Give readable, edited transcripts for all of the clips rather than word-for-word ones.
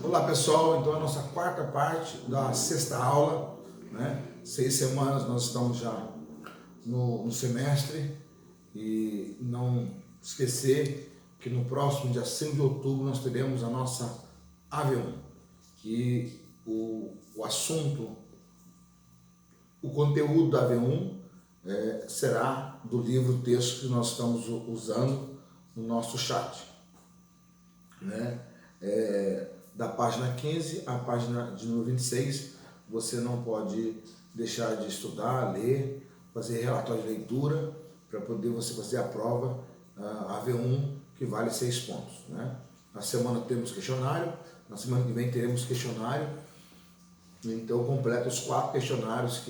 Olá pessoal, então a nossa quarta parte da sexta aula, né? 6 semanas nós estamos já no semestre e não esquecer que no próximo dia 5 de outubro nós teremos a nossa AV1, que o assunto, o conteúdo da AV1 será do livro texto que nós estamos usando no nosso chat, né? Da página 15 à página de número 26, você não pode deixar de estudar, ler, fazer relatório de leitura, para poder você fazer a prova, a AV1, que vale 6 pontos. Né? Na semana temos questionário, na semana que vem teremos questionário, então completa os 4 questionários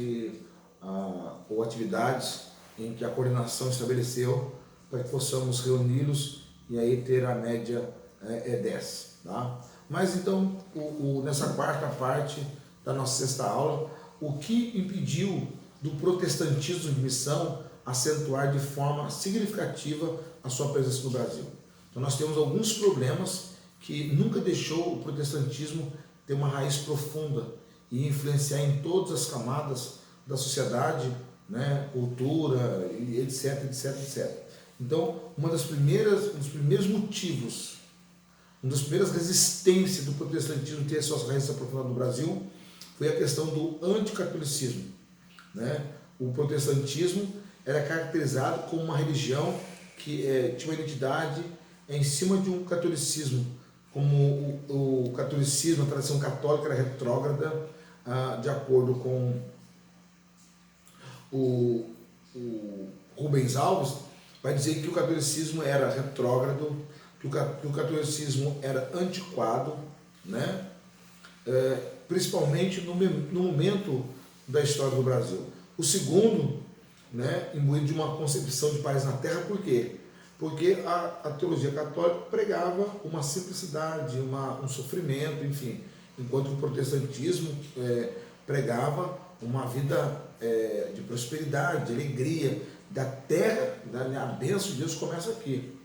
ou atividades em que a coordenação estabeleceu para que possamos reuni-los e aí ter a média 10. Tá? Mas então, nessa quarta parte da nossa sexta aula, o que impediu do protestantismo de missão acentuar de forma significativa a sua presença no Brasil? Então nós temos alguns problemas que nunca deixou o protestantismo ter uma raiz profunda e influenciar em todas as camadas da sociedade, né, cultura, etc, etc, etc. Então, um dos primeiros motivos, uma das primeiras resistências do protestantismo ter suas raízes aprofundadas no Brasil foi a questão do anticatolicismo. Né? O protestantismo era caracterizado como uma religião que tinha uma identidade em cima de um catolicismo, como o catolicismo, a tradição católica era retrógrada, de acordo com o Rubens Alves, vai dizer que o catolicismo era retrógrado, que o catolicismo era antiquado, né? Principalmente no momento da história do Brasil. O segundo, né, imbuído de uma concepção de paz na terra, por quê? Porque a teologia católica pregava uma simplicidade, um sofrimento, enfim, enquanto o protestantismo pregava uma vida de prosperidade, de alegria, da terra, a bênção de Deus começa aqui,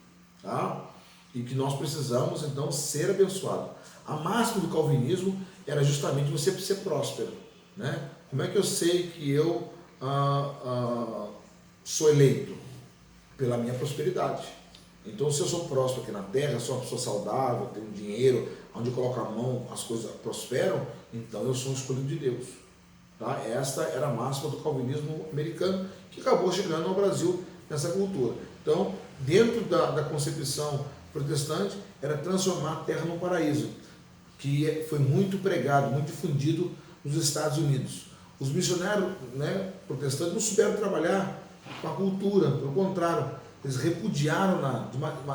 tá? E que nós precisamos então ser abençoados. A máxima do calvinismo era justamente você ser próspero, né? Como é que eu sei que eu sou eleito? Pela minha prosperidade. Então, se eu sou próspero aqui na terra, sou uma pessoa saudável, tenho dinheiro, onde eu coloco a mão as coisas prosperam, então eu sou um escolhido de Deus. Tá? Esta era a máxima do calvinismo americano, que acabou chegando ao Brasil nessa cultura. Então, dentro da concepção protestante, era transformar a terra num paraíso, que foi muito pregado, muito difundido nos Estados Unidos. Os missionários, né, protestantes não souberam trabalhar com a cultura, pelo contrário, eles repudiaram-na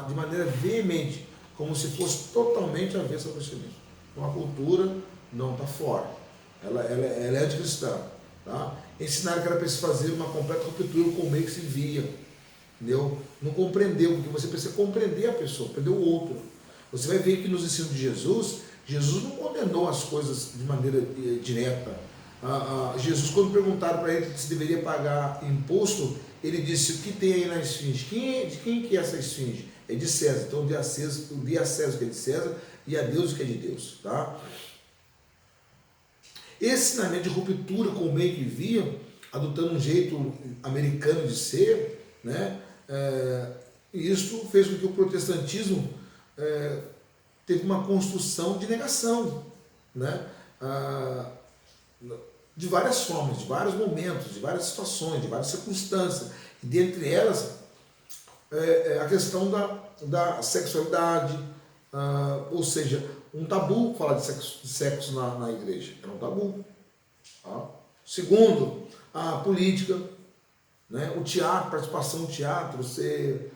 de maneira veemente, como se fosse totalmente avessa ao cristianismo. Então a cultura não está fora, ela é anticristã. Tá? Ensinaram que era preciso fazer uma completa ruptura com o meio que se via. Entendeu? Não compreendeu, porque você precisa compreender a pessoa, compreender o outro. Você vai ver que nos ensinos de Jesus, Jesus não condenou as coisas de maneira direta. Jesus, quando perguntaram para ele se deveria pagar imposto, ele disse: o que tem aí na esfinge? De quem que é essa esfinge? É de César. Então dê a César o que é de César e a Deus o que é de Deus. Tá? Esse ensinamento de ruptura com o meio que via, adotando um jeito americano de ser, né? Isso fez com que o protestantismo teve uma construção de negação, né? De várias formas, de vários momentos, de várias situações, de várias circunstâncias, e dentre elas a questão da sexualidade, ou seja, um tabu falar de sexo na igreja, era um tabu. Tá? Segundo, a política, né? O teatro, participação no teatro, ser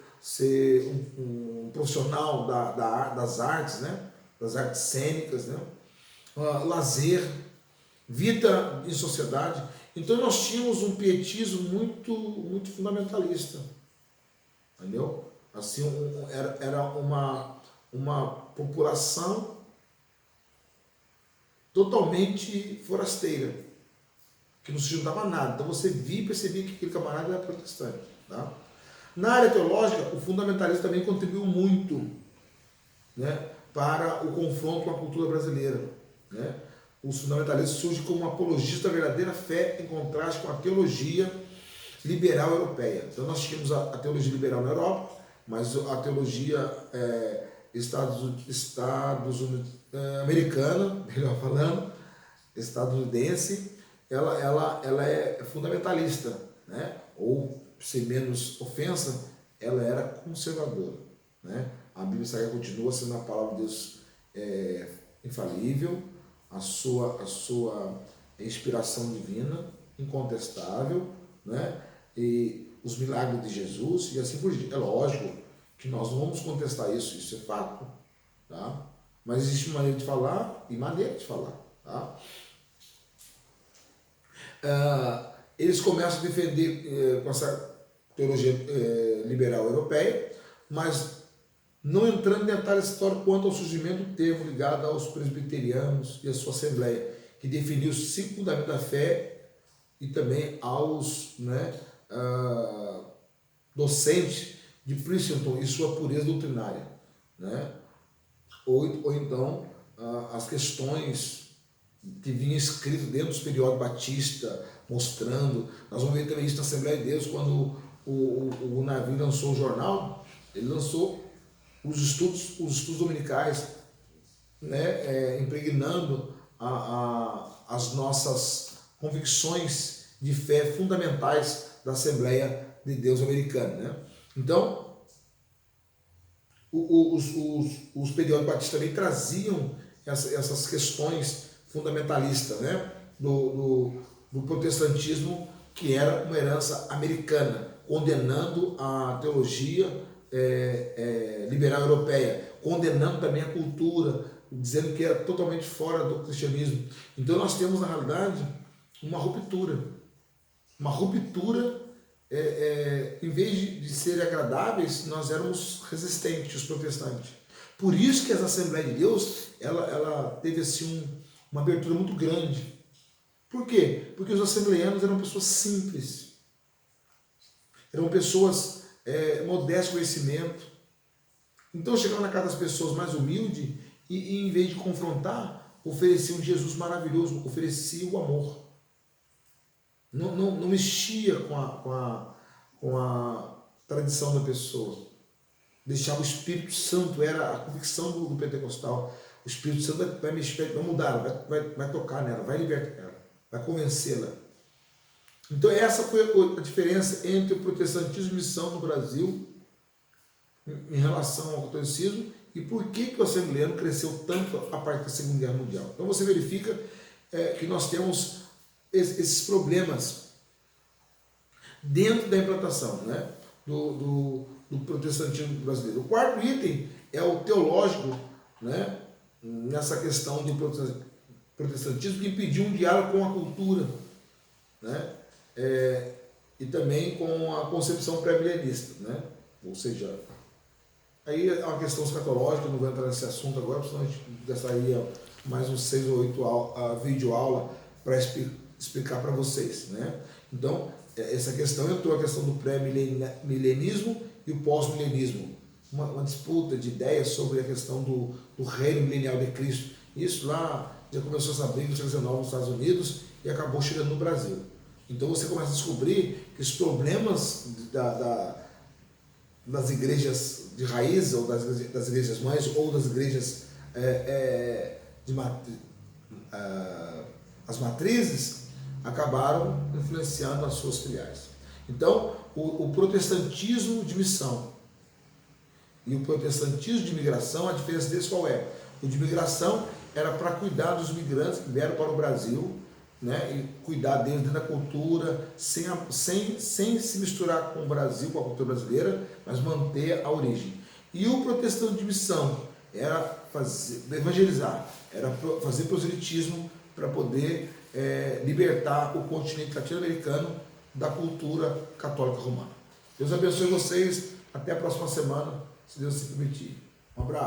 um profissional das artes, né? Das artes cênicas, né? Lazer, vida em sociedade. Então nós tínhamos um pietismo muito, muito fundamentalista, entendeu? Assim, era uma população totalmente forasteira, que não se juntava a nada. Então você via e percebia que aquele camarada era protestante. Tá? Na área teológica, o fundamentalismo também contribuiu muito, né, para o confronto com a cultura brasileira, né? Os fundamentalistas surgem como um apologista da verdadeira fé em contraste com a teologia liberal europeia. Então nós tínhamos a teologia liberal na Europa, mas a teologia americana, melhor falando, estadunidense, ela é fundamentalista, né? Ou, sem menos ofensa, ela era conservadora, né? A Bíblia Sagrada continua sendo a palavra de Deus infalível, a sua inspiração divina, incontestável, né? E os milagres de Jesus e assim por diante. É lógico que nós não vamos contestar isso é fato, tá? Mas existe uma maneira de falar e maneira de falar, tá? Eles começam a defender com essa teologia liberal europeia, mas não entrando em detalhes históricos quanto ao surgimento do termo ligado aos presbiterianos e à sua assembleia, que definiu os 5 fundamentos da fé e também aos docentes de Princeton e sua pureza doutrinária, né? Ou então as questões que vinham escritas dentro dos periódicos Batista, mostrando, nós vamos ver também isso na Assembleia de Deus, quando o navio lançou o jornal, ele lançou os estudos dominicais, né, impregnando as nossas convicções de fé fundamentais da Assembleia de Deus americana, né? Então, os periódicos batistas também traziam essas questões fundamentalistas, né, do protestantismo, que era uma herança americana, condenando a teologia liberal europeia, condenando também a cultura, dizendo que era totalmente fora do cristianismo. Então nós temos, na realidade, uma ruptura. Em vez de serem agradáveis, nós éramos resistentes, os protestantes. Por isso que essa Assembleia de Deus, ela teve assim uma abertura muito grande. Por quê? Porque os assembleianos eram pessoas simples, eram pessoas modestas de conhecimento. Então chegavam na casa das pessoas mais humildes e em vez de confrontar, ofereciam um Jesus maravilhoso, ofereciam o amor. Não mexia com a tradição da pessoa. Deixava o Espírito Santo, era a convicção do pentecostal. O Espírito Santo vai mexer, vai mudar, vai tocar nela, vai libertar ela, vai convencê-la. Então essa foi a diferença entre o protestantismo e missão no Brasil em relação ao catolicismo e por que o assembleano cresceu tanto a partir da Segunda Guerra Mundial. Então você verifica que nós temos esses problemas dentro da implantação, né, do protestantismo brasileiro. O quarto item é o teológico, né, nessa questão do protestantismo, que impediu um diálogo com a cultura, né, e também com a concepção pré-milenista, né? Ou seja, aí é uma questão escatológica, não vou entrar nesse assunto agora, senão a gente gastaria mais uns 6 ou 8 videoaulas para explicar para vocês, né? Então, essa questão entrou a questão do pré-milenismo e o pós-milenismo, uma disputa de ideias sobre a questão do reino milenial de Cristo. Isso lá já começou essa briga no século XIX nos Estados Unidos e acabou chegando no Brasil. Então você começa a descobrir que os problemas das igrejas de raiz, ou das igrejas mães, ou das igrejas as matrizes, acabaram influenciando as suas filiais. Então, o protestantismo de missão e o protestantismo de imigração, a diferença deles qual é? O de imigração era para cuidar dos imigrantes que vieram para o Brasil, né, e cuidar deles dentro da cultura, sem se misturar com o Brasil, com a cultura brasileira, mas manter a origem. E o protestantismo de missão era evangelizar, era fazer proselitismo para poder libertar o continente latino-americano da cultura católica romana. Deus abençoe vocês, até a próxima semana, se Deus se permitir. Um abraço.